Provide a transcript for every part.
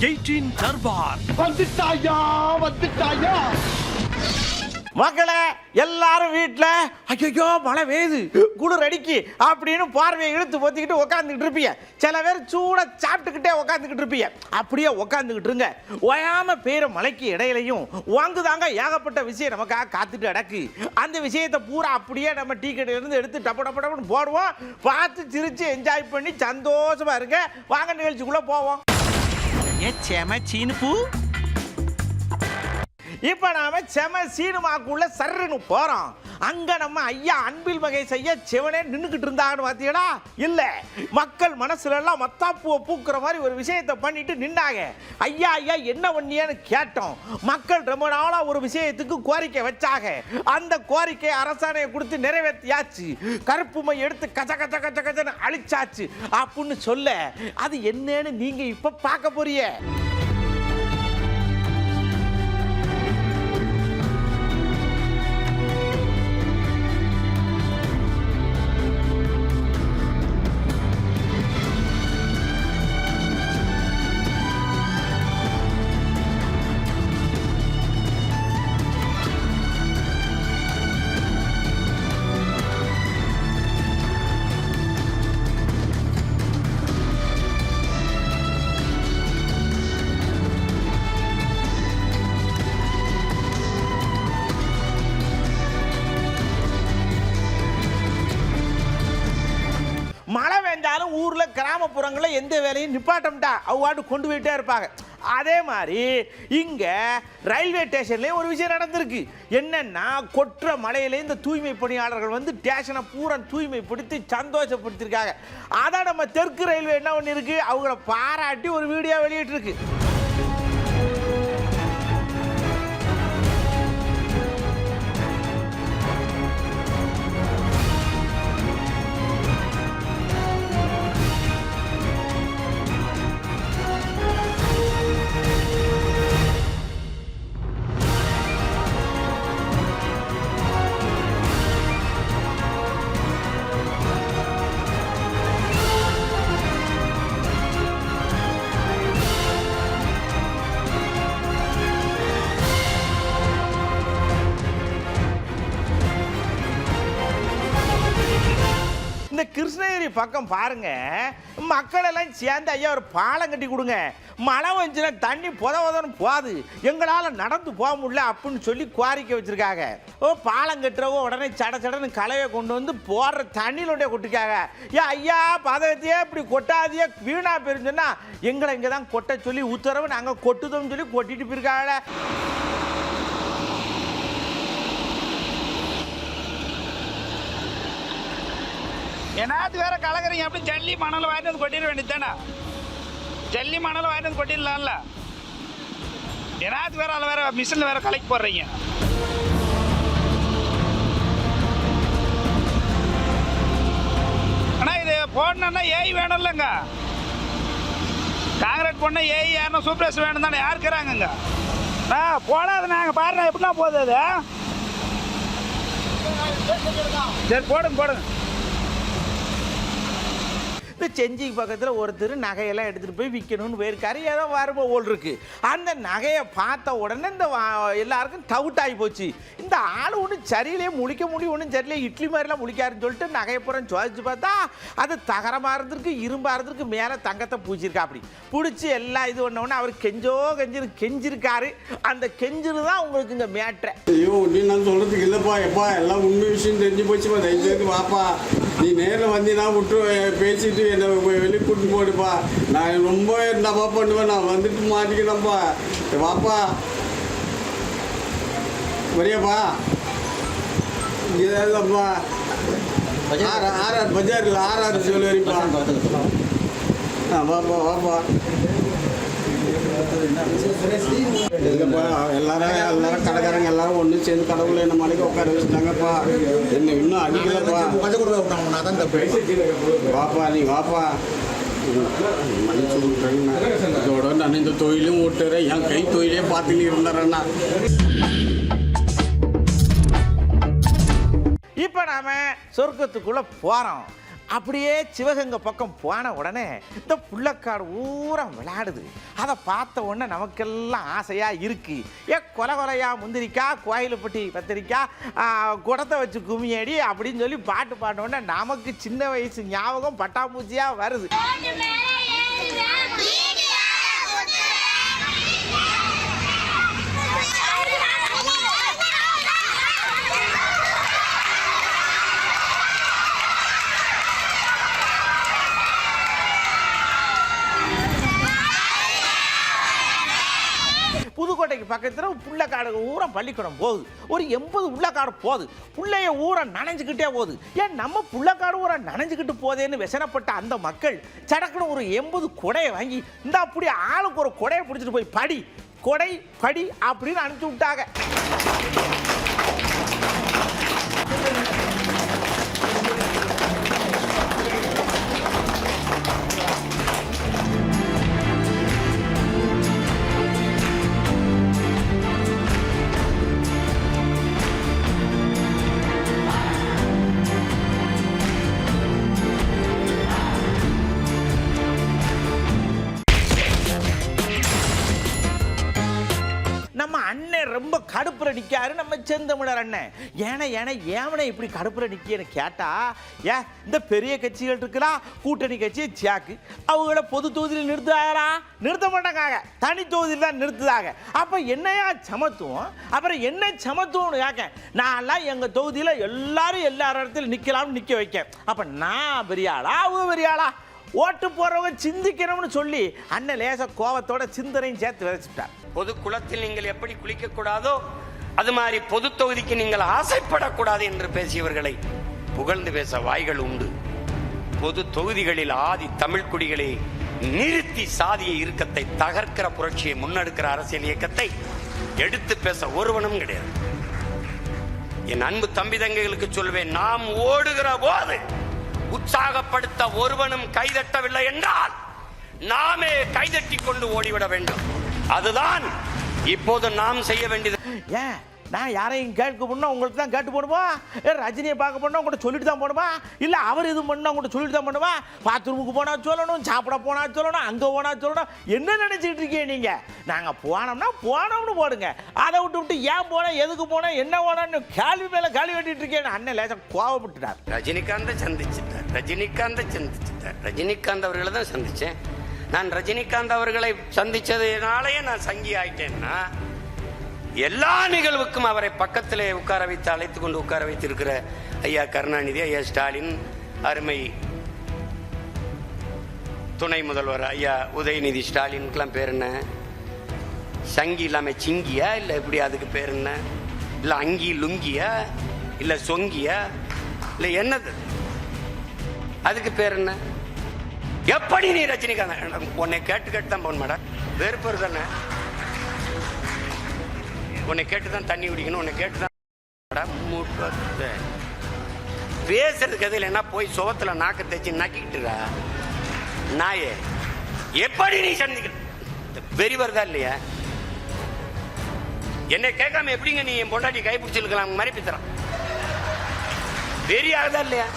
18 தர்பார் வந்துட்டாயா மக்களே எல்லாரும் வீட்டில் ஐயோ மழை பெய்யுது குளிர் அடிக்கி அப்படின்னு பார்வையை இழுத்து பொத்திக்கிட்டு உக்காந்துக்கிட்டு இருப்பீங்க. சில பேர் சூட சாப்பிட்டுக்கிட்டே உக்காந்துக்கிட்டு இருப்பீங்க. அப்படியே உக்காந்துக்கிட்டு இருங்க. ஓயாம பெய்கிற மழைக்கு இடையிலையும் வாங்குதாங்க ஏகப்பட்ட விஷயம் நமக்காக காத்துட்டு அடக்கு. அந்த விஷயத்தை பூரா அப்படியே நம்ம டீ கடையிலேருந்து எடுத்து டப்பு டப்பு டப்புன்னு போடுவோம். பார்த்து சிரித்து என்ஜாய் பண்ணி சந்தோஷமா இருங்க. வாங்க நிகழ்ச்சிக்குள்ளே போவோம். சீனுப்பு இப்போ நாம செம சீனுமாக்குள்ள சர்ன்னு போறோம். அங்க நம்ம ஐயா அன்பில் மகேஷ் ஐயா சிவனே நின்றுக்கிட்டு இருந்தாங்கன்னு பார்த்தீங்களா? இல்ல, மக்கள் மனசுல எல்லாம் மத்தாப்பூவை பூக்குற மாதிரி ஒரு விஷயத்தை பண்ணிட்டு நின்னாங்க. ஐயா ஐயா என்ன பண்ணியன்னு கேட்டோம். மக்கள் ரொம்ப நாளா ஒரு விஷயத்துக்கு கோரிக்கை வச்சாங்க. அந்த கோரிக்கை அரசாணையை கொடுத்து நிறைவேற்றியாச்சு. கருப்பு மை எடுத்து கச்ச கச்ச கச்ச கச்சன்னு அழிச்சாச்சு அப்படின்னு சொல்ல அது என்னன்னு நீங்க இப்ப பார்க்க போறீங்க. மழை பெஞ்சாலும் ஊர்ல கிராமப்புறங்களில் எந்த வேலையும் நிப்பாட்டம்டா அவ்வாட்டு கொண்டு போயிட்டே இருப்பாங்க. அதே மாதிரி இங்க ரயில்வே ஸ்டேஷன்லேயே ஒரு விஷயம் நடந்திருக்கு. என்னன்னா கொற்ற மழையில இந்த தூய்மை பணியாளர்கள் வந்து ஸ்டேஷனை பூரா தூய்மைப்படுத்தி சந்தோஷப்படுத்திருக்காங்க. அதான் நம்ம தெற்கு ரயில்வே என்ன ஒன்று இருக்கு, அவங்கள பாராட்டி ஒரு வீடியோ வெளியிட்டு இருக்கு. இந்த கிருஷ்ணகிரி பக்கம் பாருங்க, மக்கள் எல்லாம் சேர்ந்து ஐயா ஒரு பாலம் கட்டி கொடுங்க, மழை வந்துச்சுன்னா தண்ணி புதவதன்னு போகுது, எங்களால் நடந்து போக முடியல அப்படின்னு சொல்லி கோரிக்கை வச்சிருக்காங்க. பாலம் கட்டுறவோ உடனே சட சடன்னு கலையை கொண்டு வந்து போடுற தண்ணியிலோடைய கொட்டிருக்காங்க. ஏன் ஐயா பதகத்தையே இப்படி கொட்டாதையே வீணா போயிருந்துன்னா எங்களை இங்கே தான் கொட்ட சொல்லி உத்தரவு நாங்கள் கொட்டுதோம்னு சொல்லி கொட்டிட்டு போயிருக்காங்க. என்னாத்து வேற கலக்குறீங்க? அப்படி ஜல்லி மணல் வாங்கிட்டு வந்து கொட்டிட வேண்டியதானே? ஜல்லி மணல் வாங்கிட்டு வந்து கொட்டிடலாம்ல. என்னாத்து வேற அதில் வேற மிஷினில் வேற கலக்கி போடுறீங்க. ஆனால் இது போடணுன்னா ஏஐ வேணும் இல்லைங்க. காங்கிரீட் போடணும் ஏஐ யாருன்னா சூப்பர்வைசர் வேணும் தானே? யார் இருக்கிறாங்கங்க? போடாது நாங்கள் பாருங்க எப்படின்னா போகுது அது. சரி போடுங்க போடுங்க. செஞ்சி பக்கத்தில் ஒருத்தர் நகையெல்லாம் எடுத்துகிட்டு போய் விற்கணும்னு போயிருக்காரு. ஏதோ வரம்போ ஓல் இருக்கு. அந்த நகையை பார்த்த உடனே இந்த எல்லாருக்கும் டவுட் ஆகி போச்சு. இந்த ஆள் ஒன்றும் சரியிலே முழிக்க முடியும், ஒன்றும் சரியிலே இட்லி மாதிரிலாம் முழிக்காருன்னு சொல்லிட்டு நகையை புறம் சோதிச்சு பார்த்தா அது தகரமாக இருந்திருக்கு, இரும்பாக இருந்திருக்கு, மேலே தங்கத்தை பூச்சிருக்கா. அப்படி பிடிச்சி எல்லாம் இது ஒன்று அவர் கெஞ்சிருக்காரு. அந்த கெஞ்சிரு தான் உங்களுக்கு இங்கே மேட்ரு. ஐயோ நீ நான் சொல்கிறதுக்கு இல்லைப்பா, எப்பா எல்லாம் உண்மை விஷயம் தெரிஞ்சு போச்சுப்பா, தயவுசெய்து வாப்பா, நீ நேரில் வந்தீங்கன்னா விட்டு பேசிட்டு என்னை வெளியே கூட்டு போடுப்பா, நான் ரொம்ப என்னப்பா பண்ணுவேன், நான் வந்துட்டு மாட்டிக்கிறேன்ப்பா, வாப்பா வரியாப்பா, இல்லைப்பா ஆர்ஆர் பஜாரில் ஆர்ஆர் சொல்லி வரீப்பா, வாப்பா வாப்பா இல்லைப்பா, எல்லாரும் கடைக்காரங்க எல்லாரும் ஒன்று சேர்ந்து கடவுளை என்ன மணிக்கு உட்கார வச்சுட்டாங்கப்பா, என்ன இன்னும் அடிக்கலப்பா, வாப்பா நீ வாப்பா மன்னிச்சு விட்டுறேங்கண்ணா, இதோட நான் இந்த தொழிலும் விட்டுறேன், என் கை தொழிலே பார்த்துன்னு இருந்துறேண்ணா. இப்போ நாம சொர்க்கத்துக்குள்ள போறோம். அப்படியே சிவகங்கை பக்கம் போன உடனே இந்த புள்ளக்காடு ஊரா விளையாடுது. அதை பார்த்த உடனே நமக்கெல்லாம் ஆசையா இருக்கு. கொலை கொலையா முந்திரிக்காய், கோயிலுப்பட்டி கத்திரிக்காய், குடத்தை வச்சு கும்மியடி அப்படின்னு சொல்லி பாட்டு பாடின உடனே நமக்கு சின்ன வயசு ஞாபகம் பட்டாம்பூச்சியா வருது. புதுக்கோட்டைக்கு பக்கத்தில் புள்ளக்காடு ஊரம் பள்ளிக்கூடம் போகுது. ஒரு 80 உள்ளக்காடு போகுது. புள்ளைய ஊரை நனைஞ்சுக்கிட்டே போகுது. ஏன் நம்ம புள்ளக்காடு ஊரை நனைஞ்சுக்கிட்டு போதேன்னு விசனப்பட்ட அந்த மக்கள் சடக்குன்னு ஒரு 80 கொடையை வாங்கி இந்த அப்படி ஆளுக்கு ஒரு கொடையை பிடிச்சிட்டு போய் படி கொடை படி அப்படின்னு அனுப்பிச்சு விட்டாங்க. நம்ம அண்ணன் ரொம்ப கடுப்புல நிக்காரு, நம்ம செந்தமிழர் அண்ணன். ஏனை இப்படி கடுப்புல நிக்கன்னு கேட்டா, இந்த பெரிய கட்சிகள் இருக்குல்லா, கூட்டணி கட்சி சியாக்கு, அவங்கள பொது தொகுதியில் நிறுத்துறாங்களா? நிறுத்த மாட்டாங்க, தனி தொகுதியில் தான் நிறுத்துதாங்க. அப்ப என்னையா சமத்துவம்? அப்புறம் என்ன சமத்துவம்னு கேட்க, நான் எங்க தொகுதியில எல்லாரும் எல்லா இடத்துல நிக்கலாம்னு நிக்க வைக்க. அப்ப நான் பெரியாளா அவங்க பெரியாளா? ஓட்டு போறவங்க சிந்திக்கணும்னு சொல்லி அண்ணன் லேச கோவத்தோட சிந்தனையும் சேர்த்து விதைச்சுட்டார். பொது குளத்தில் நீங்கள் எப்படி குளிக்க கூடாதோ அது மாதிரி பொது தொகுதிக்கு நீங்கள் ஆசைப்படக்கூடாது என்று பேசியவர்களை புகழ்ந்து பேச வாய்கள் உண்டு. பொது தொகுதிகளில் ஆதி தமிழ் குடிகளை நிறுத்தி சாதிய இறுக்கத்தை தகர்க்கிற புரட்சியை முன்னெடுக்கிற அரசியல் இயக்கத்தை எடுத்து பேச ஒருவனும் கிடையாது. என் அன்பு தம்பி தங்கைகளுக்கு சொல்வேன், நாம் ஓடுகிற போது உற்சாகப்படுத்த ஒருவனும் கைதட்டவில்லை என்றால் நாமே கைதட்டி கொண்டு ஓடிவிட வேண்டும். அதுதான் இப்போது நாம் செய்ய வேண்டியது. ஏன் நான் யாரையும் கேட்க போனா உங்களுக்கு தான் கேட்டு போடுமா? ரஜினியை பார்க்க போனா உங்கள்கிட்ட சொல்லிட்டு தான் போடுமா? இல்லை அவர் இது பண்ணா உங்கள்கிட்ட சொல்லிட்டு தான் பண்ணுமா? பாத்ரூமுக்கு போனா சொல்லணும், சாப்பிட போனா சொல்லணும், அங்கே போனா சொல்லணும். என்ன நினைச்சிட்டு இருக்கீங்க நீங்க? நாங்கள் போனோம்னு போடுங்க. அதை விட்டு ஏன் போனேன், எதுக்கு போனேன், என்ன போனோன்னு கேள்வி மேல கேள்வி வெட்டிட்டு இருக்கேன். அண்ணன் லேசா கோவப்பட்டுட்டார். ரஜினிகாந்த் அவர்களை தான் சந்திச்சேன். நான் ரஜினிகாந்த் அவர்களை சந்திச்சதுனாலேயே நான் சங்கி ஆயிட்டேன்னா, எல்லா நிகழ்வுக்கும் அவரை பக்கத்திலே உட்கார வைத்து அழைத்து கொண்டு உட்கார வைத்திருக்கிற ஐயா கருணாநிதி, ஐயா ஸ்டாலின், அருமை துணை முதல்வர் ஐயா உதயநிதி ஸ்டாலினுக்கெல்லாம் பேர் என்ன? சங்கி இல்லாம சிங்கியா? இல்லை எப்படி அதுக்கு பேர் என்ன? இல்லை அங்கி லுங்கியா? இல்லை சொங்கியா? இல்லை என்னது அதுக்கு பேர் என்ன? எப்படி நீ ரஜினிகாந்த் உன்னை கேட்டு தான் போன மாடா, வெறுப்பு தானே? உன்னை கேட்டுதான் தண்ணி குடிக்கணும், உன்னை கேட்டுதான் பேசுறதுக்கு எதில் என்ன போய் சுவத்துல நாக்க தேய்ச்சி நக்கிட்டுடா நாயே. எப்படி நீ சந்திக்க வெறி வருதா இல்லையா? என்னை கேட்காம எப்படிங்க நீ என் பொண்டாட்டி கைப்பிடிச்சிருக்கலாம் மறைப்பித்தரான்? வெறி ஆகுதா இல்லையா?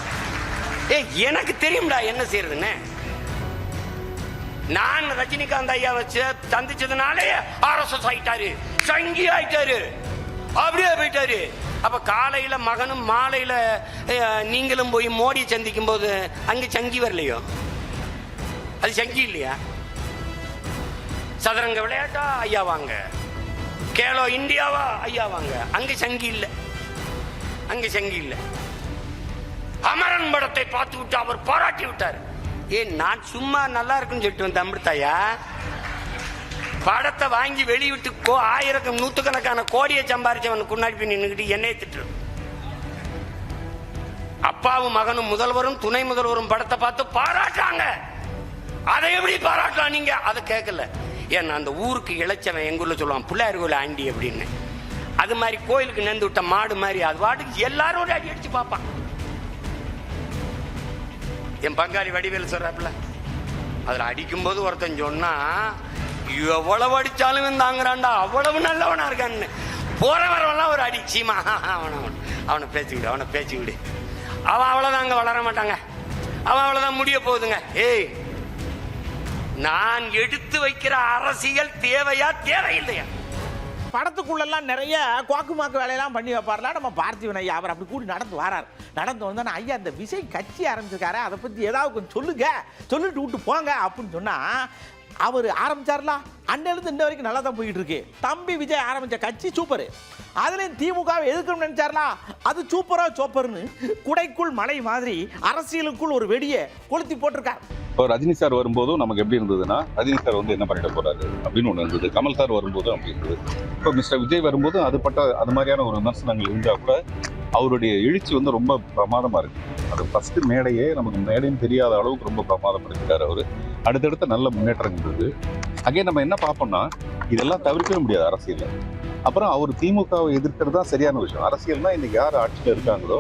எனக்கு தெரியும்டா என்ன செய்யறதுன்னு. நான் ரஜினிகாந்த் ஐயா வச்சு சந்திச்சதுனாலே RSS ஆயிட்டாரு, சங்கி ஆயிட்டாரு, அப்படியே போயிட்டாரு. அப்ப காலையில மகனும் மாலையில நீங்களும் போய் மோடியை சந்திக்கும் போது அங்க சங்கி வரலையோ? அது சங்கி இல்லையா? சதுரங்க விளையாட்டா ஐயா வாங்க, கேலோ இந்தியாவா ஐயா வாங்க, அங்க சங்கி இல்லை, அங்க சங்கி இல்லை. அமரன் படத்தை பார்த்து விட்டு அவர் பாராட்டி விட்டார். நான் சும்மா நல்லா இருக்குன்னு சொல்லிட்டு வந்தேன் அமிர்தாயா. படத்தை வாங்கி வெளியிட்டு நூற்றுக்கணக்கான கோடியை சம்பாரிச்சவனுக்கு முன்னாடி போய் நின்றுக்கிட்டு என்னைய திட்டு. அப்பாவும் மகனும் முதல்வரும் துணை முதல்வரும் படத்தை பார்த்து பாராட்டாங்க. அதை எப்படி பாராட்டலாம் நீங்க? அதை கேட்கல. ஏன்னா அந்த ஊருக்கு இழைச்சவன் எங்க ஊர்ல சொல்லுவான் பிள்ளையார் கோயில் ஆண்டி அப்படின்னு. அது மாதிரி கோயிலுக்கு நேர்ந்து விட்ட மாடு மாதிரி அது வாட்டுக்கு எல்லாரும் அடி அடிச்சு பார்ப்பான். என் பங்காளி வடிவேல் சொல்றாப்புல, அதுல அடிக்கும் போது ஒருத்தன் சொன்னா எவ்வளவு அடிச்சாலும் தாங்குறான்டா, அவ்வளவு நல்லவனா இருக்கான்னு. போற வரவெல்லாம் ஒரு அடிச்சிமா அவனை பேச்சு விடு, அவனை பேச்சு விடு, அவன் அவ்வளவுதான் அங்க வளர மாட்டாங்க. அவ்வளவுதான் முடிய போகுதுங்க. ஏய், நான் எடுத்து வைக்கிற அரசியல் தேவையா தேவையில்லையா? படத்துக்குள்ளெல்லாம் நிறைய குவாக்குமாக்கு வேலையெல்லாம் பண்ணி வைப்பார்ல நம்ம பார்த்திபன் ஐயா. அவர் அப்படி கூடி நடந்து வரார். நடந்து வந்தோன்னா, ஐயா இந்த விஜய் கட்சி ஆரம்பிச்சிருக்காரு, அதை பற்றி ஏதாவது கொஞ்சம் சொல்லுங்க, சொல்லிட்டு விட்டு போங்க அப்படின்னு சொன்னால் அவர் ஆரம்பிச்சார்ல, அன்னிலிருந்து இந்த வரைக்கும் நல்லா தான் போயிட்டு இருக்கு. தம்பி விஜய் ஆரம்பித்த கட்சி சூப்பரு. அதுலேயும் திமுகவை எதுக்கணும்னு நினைச்சார்லா, அது சூப்பரா சூப்பர்னு குடைக்குள் மலை மாதிரி அரசியலுக்குள் ஒரு வெடியை கொளுத்தி போட்டிருக்கார். இப்போ ரஜினி சார் வரும்போதும் நமக்கு எப்படி இருந்ததுன்னா, ரஜினி சார் வந்து என்ன பண்ணிட போறாரு அப்படின்னு ஒன்று இருந்தது. கமல் சார் வரும்போதும் அப்படி இருந்தது. இப்போ மிஸ்டர் விஜய் வரும்போதும் அது மாதிரியான ஒரு விமர்சனங்கள் இருந்தால் கூட அவருடைய எழுச்சி வந்து ரொம்ப பிரமாதமாக இருக்கு. அது ஃபர்ஸ்ட் மேடையே நமக்கு மேடைன்னு தெரியாத அளவுக்கு ரொம்ப பிரமாதப்படுத்திட்டார் அவர். அடுத்தடுத்த நல்ல முன்னேற்றம் இருந்தது. அங்கே நம்ம என்ன பார்ப்போம்னா, இதெல்லாம் தவிர்க்கவே முடியாது அரசியல். அப்புறம் அவர் திமுகவை எதிர்க்கிறது தான் சரியான விஷயம். அரசியல்னா இன்னைக்கு யார் ஆட்சியில் இருக்காங்களோ,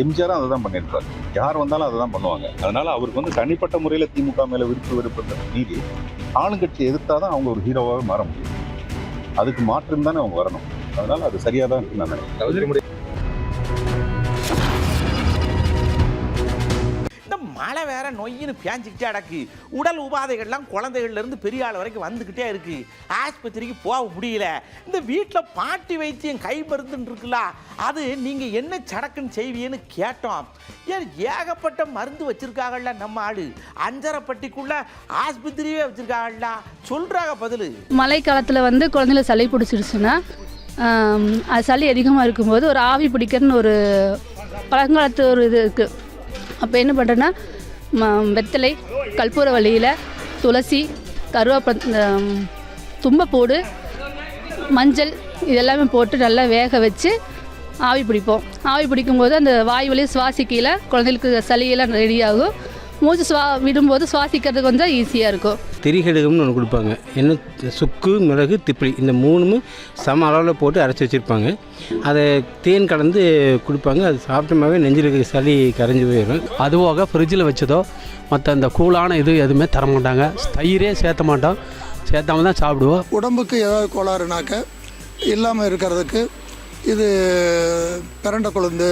எம்ஜிஆரும் அதை தான் பண்ணியிருப்பாரு. யார் வந்தாலும் அதை தான் பண்ணுவாங்க. அதனால அவருக்கு வந்து தனிப்பட்ட முறையில் திமுக மேலே விருப்பத்தை மீறி ஆளுங்கட்சியை எதிர்த்தா தான் அவங்க ஒரு ஹீரோவாகவே மாற முடியும். அதுக்கு மாற்றம் தானே அவங்க வரணும். அதனால அது சரியாக தான் இருக்குன்னு நான் நினைக்கிறேன். மழை வேற நொய்யின்னு பேஞ்சிக்கிட்டே அடக்கு. உடல் உபாதைகள்லாம் குழந்தைகள்ல இருந்து பெரிய ஆள் வரைக்கும் வந்துக்கிட்டே இருக்கு. ஆஸ்பத்திரிக்கு போக முடியல. இந்த வீட்டில் பாட்டி வைத்தியம் கை மருந்துன்னு இருக்குல்ல, அது நீங்க என்ன சடக்குன்னு செய்வீன்னு கேட்டோம். ஏன் ஏகப்பட்ட மருந்து வச்சிருக்காங்கல்ல நம்ம ஆடு. அஞ்சரைப்பட்டிக்குள்ள ஆஸ்பத்திரியே வச்சிருக்காங்கல்ல, சொல்றாங்க பதில். மழை காலத்தில் வந்து குழந்தைல சளி பிடிச்சிருச்சுன்னா, அது சளி அதிகமாக இருக்கும்போது ஒரு ஆவி பிடிக்கிறன்னு ஒரு பழங்காலத்து ஒரு இது இருக்குது. அப்போ என்ன பண்ணுறேன்னா, வெத்தலை, கற்பூரவள்ளியில் துளசி, தும்பப்பூடு, மஞ்சள் இதெல்லாமே போட்டு நல்லா வேக வச்சு ஆவி பிடிப்போம். ஆவி பிடிக்கும்போது அந்த வாய் வழியை சுவாசிக்கையில் குழந்தைகளுக்கு சளியெல்லாம் ரெடியாகும். மூச்சு விடும்போது சுவாசிக்கிறதுக்கு கொஞ்சம் ஈஸியாக இருக்கும். திரிகடுகம்னு ஒன்று கொடுப்பாங்க. என்ன, சுக்கு, மிளகு, திப்பிலி இந்த மூணுமே சம அளவில் போட்டு அரைச்சி வச்சுருப்பாங்க. அதை தேன் கலந்து கொடுப்பாங்க. அது சாப்பிட்டமாகவே நெஞ்சில் சளி கரைஞ்சி போயிடும். அதுவாக ஃப்ரிட்ஜில் வச்சதோ மற்ற அந்த கூலான இது எதுவுமே தர மாட்டாங்க. தயிரே சேர்த்த மாட்டோம், சேர்த்தாம தான் சாப்பிடுவோம். உடம்புக்கு ஏதாவது கோளாறுனாக்க இல்லாமல் இருக்கிறதுக்கு இது பிரண்டை கொழுந்து,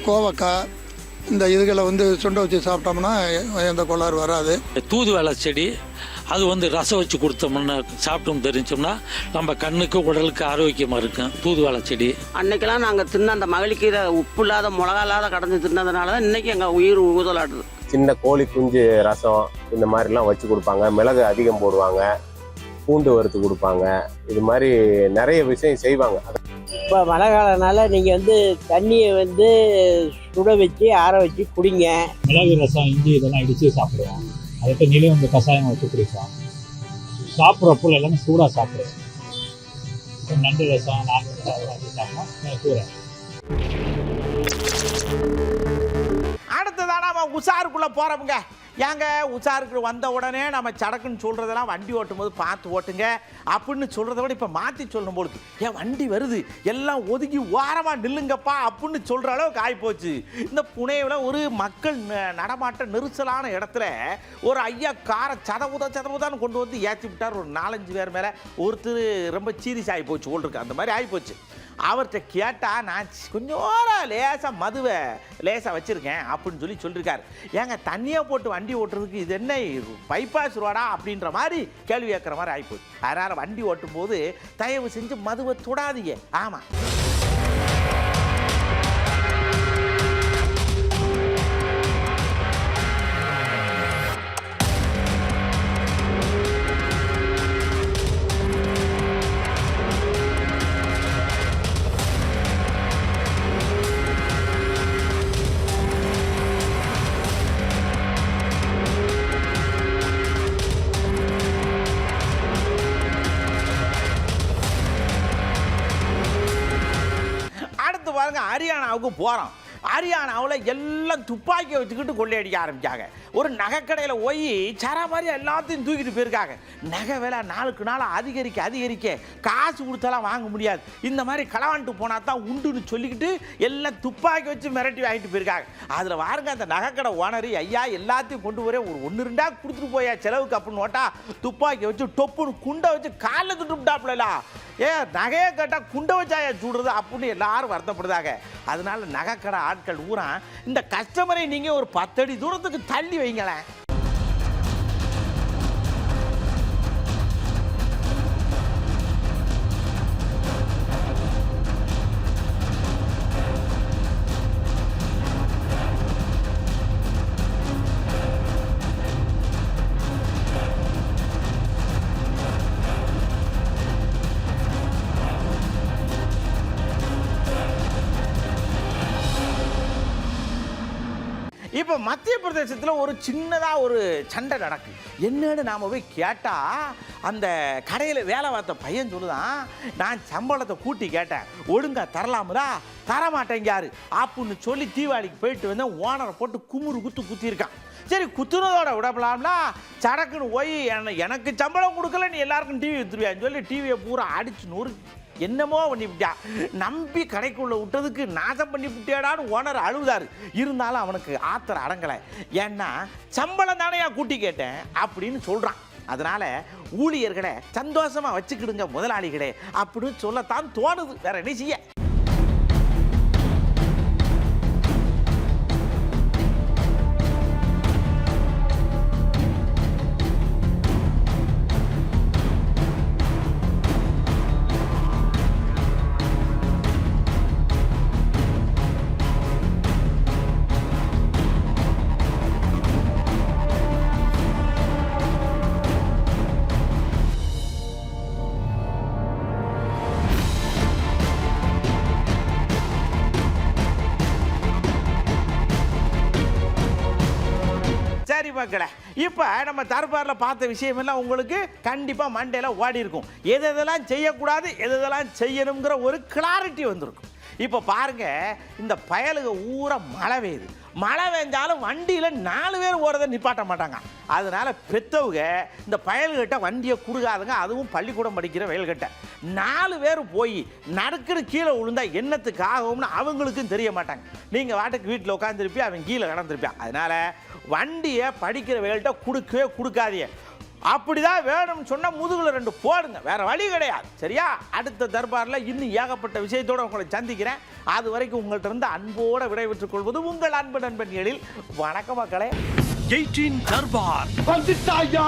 கோவக்காய், இந்த இதுகளை வந்து சுண்டை வச்சு சாப்பிட்டோம்னா எந்த கோளாறு வராது. தூதுவளை செடி அது வந்து ரசம் வச்சு கொடுத்தோம்னா சாப்பிட்டோம் தெரிஞ்சோம்னா நம்ம கண்ணுக்கு உடலுக்கு ஆரோக்கியமாக இருக்கும். தூதுவளை செடி அன்னைக்கெல்லாம் நாங்கள் தின்ன அந்த மகளிக்கீரை உப்பு இல்லாத மிளகா இல்லாத கடந்து தின்னதுனால தான் இன்றைக்கி எங்கள் உயிர் ஊதலாடுது. சின்ன கோழி குஞ்சு ரசம் இந்த மாதிரிலாம் வச்சு கொடுப்பாங்க. மிளகு அதிகம் போடுவாங்க, பூண்டு வறுத்து கொடுப்பாங்க. இது மாதிரி நிறைய விஷயம் செய்வாங்க. இப்போ மழை காலனால நீங்கள் வந்து தண்ணியை வந்து சுட வச்சு ஆற வச்சு குடிங்க. மிளகு ரசம், இஞ்சி இதெல்லாம் இடித்து சாப்பிடுவோம். அதுக்கு நிலையம் வந்து கஷாயம் வச்சு குடிப்போம். சாப்பிட்றப்போ எல்லாமே சூடாக சாப்பிடுவோம். நண்டு ரசம், நான்கு ரசம் வச்சு சாப்பிட்டோம் சூடாக. அடுத்ததான் நம்ம உஷாருக்குள்ளே போகிறோமுங்க. ஏங்க உஷாருக்கு வந்த உடனே நம்ம சடக்குன்னு சொல்கிறதெல்லாம் வண்டி ஓட்டும் போது பார்த்து ஓட்டுங்க அப்படின்னு சொல்கிறத விட இப்போ மாற்றி சொல்லணும் போலுக்கு. ஏன் வண்டி வருது எல்லாம் ஒதுக்கி ஓரமாக நில்லுங்கப்பா அப்படின்னு சொல்கிற அளவுக்கு ஆகிப்போச்சு. இந்த புனேவில் ஒரு மக்கள் நடமாட்ட நெரிசலான இடத்துல ஒரு ஐயா காரை சதவுதான்னு கொண்டு வந்து ஏற்றி விட்டார். ஒரு 4-5 பேர் மேலே ஒருத்தர் ரொம்ப சீரியஸ் ஆகி போச்சு ஓட்டுருக்கு. அந்த மாதிரி ஆகிப்போச்சு. அவர்கிட்ட கேட்டால் நான் கொஞ்சம் லேசாக மதுவை லேசாக வச்சுருக்கேன் அப்படின்னு சொல்லியிருக்காரு. ஏங்க தண்ணியாக போட்டு வண்டி ஓட்டுறதுக்கு இது என்ன பைபாஸ் ரோடா அப்படின்ற மாதிரி கேள்வி கேட்குற மாதிரி ஆகிப்போச்சு. அதனால் வண்டி ஓட்டும் போது தயவு செஞ்சு மதுவை தொடாதீங்க. ஆமாம். ஹரியானாவுக்கு போகிறோம். ஹரியானாவில் எல்லாம் துப்பாக்கியை வச்சுக்கிட்டு கொள்ளையடிக்க ஆரம்பித்தாங்க. ஒரு நகைக்கடையில் போய் சரா மாதிரி எல்லாத்தையும் தூக்கிட்டு போயிருக்காங்க. நகை விலை நாளுக்கு நாள் அதிகரிக்க காசு கொடுத்தாலாம் வாங்க முடியாது. இந்த மாதிரி களவாண்டு போனால் தான் உண்டுன்னு சொல்லிக்கிட்டு எல்லாம் துப்பாக்கி வச்சு மிரட்டி வாங்கிட்டு போயிருக்காங்க. அதில் வாருங்க அந்த நகைக்கடை ஓனர், ஐயா எல்லாத்தையும் கொண்டு போய் ஒரு 1-2 கொடுத்துட்டு போயா செலவுக்கு அப்படின்னு ஓட்டா துப்பாக்கி வச்சு டொப்புன்னு குண்டை வச்சு காலில் துட்டுட்டாப்புல. நகையை கேட்டால் குண்டை வச்சாயா சூடுறது அப்படின்னு எல்லாரும் வருத்தப்படுதாங்க. அதனால நகைக்கடை ஆட்கள் ஊரா இந்த கஸ்டமரை நீங்கள் ஒரு 10 அடி தூரத்துக்கு தள்ளி வைங்களேன். இப்போ மத்திய பிரதேசத்தில் ஒரு சின்னதாக ஒரு சண்டை நடக்கு. என்னன்னு நாம் போய் கேட்டால் அந்த கடையில் வேலை பார்த்த பையன் சொல்லுதான், நான் சம்பளத்தை கூட்டி கேட்டேன், ஒழுங்கா தரலாமுதா, தரமாட்டேங்காரு அப்படின்னு சொல்லி தீபாவளிக்கு போயிட்டு வந்து ஓனரை போட்டு குமுறு குத்திருக்கான். சரி குத்துனதோட விடப்பலாம்னா சடக்குன்னு போய் எனக்கு சம்பளம் கொடுக்கல, நீ எல்லாருக்கும் டிவி வித்துருவியான்னு சொல்லி டிவியை பூரா அடிச்சு நொறு என்னமோ பண்ணிவிட்டியா, நம்பி கடைக்குள்ளே விட்டதுக்கு நாசம் பண்ணி விட்டியாடான்னு ஓனர் அழுதாரு. இருந்தாலும் அவனுக்கு ஆத்திரம் அடங்கலை. ஏன்னா சம்பளம் தானே கூட்டி கேட்டேன் அப்படின்னு சொல்கிறான். அதனால் ஊழியர்களை சந்தோஷமாக வச்சுக்கிடுங்க முதலாளிகளே அப்படின்னு சொல்லத்தான் தோணுது. வேற என்ன செய்ய? சரி மக்களே, இப்போ நம்ம தர்பாரில் பார்த்த விஷயமெல்லாம் உங்களுக்கு கண்டிப்பாக மண்டையில் ஓடி இருக்கும். எதெல்லாம் செய்யக்கூடாது எதெல்லாம் செய்யணுங்கிற ஒரு கிளாரிட்டி வந்திருக்கும். இப்போ பாருங்க, இந்த பயலுக ஊரை மழை பெய்யுது. மழை பெஞ்சாலும் வண்டியில் 4 பேர் ஓடுறதை நிப்பாட்ட மாட்டாங்க. அதனால பெற்றவங்க இந்த பயல்கிட்ட வண்டியை கொடுக்காதுங்க. அதுவும் பள்ளிக்கூடம் படிக்கிற வயல்கிட்ட 4 பேர் போய் நடுக்குன்னு கீழே விழுந்தா என்னத்துக்கு ஆகும்னு அவங்களுக்கும் தெரிய மாட்டாங்க. நீங்கள் வாட்டுக்கு வீட்டில் உட்காந்துருப்பியா, அவன் கீழே கடந்துருப்பியான். அதனால வண்டியை படிக்கிற வயல்கிட்ட கொடுக்கவே கொடுக்காதீங்க. அப்படிதான் வேணும்னு சொன்னால் முதுகில் 2 போடுங்க, வேற வழி கிடையாது. சரியா? அடுத்த தர்பாரில் இன்னும் ஏகப்பட்ட விஷயத்தோடு உங்களை சந்திக்கிறேன். அது வரைக்கும் உங்கள்கிட்ட இருந்து அன்போடு விடைபெற்றுக் கொள்வது உங்கள் அன்பு நண்பன் எழில். வணக்கம் மக்களே. 18 தர்பார் வந்துட்டாயா.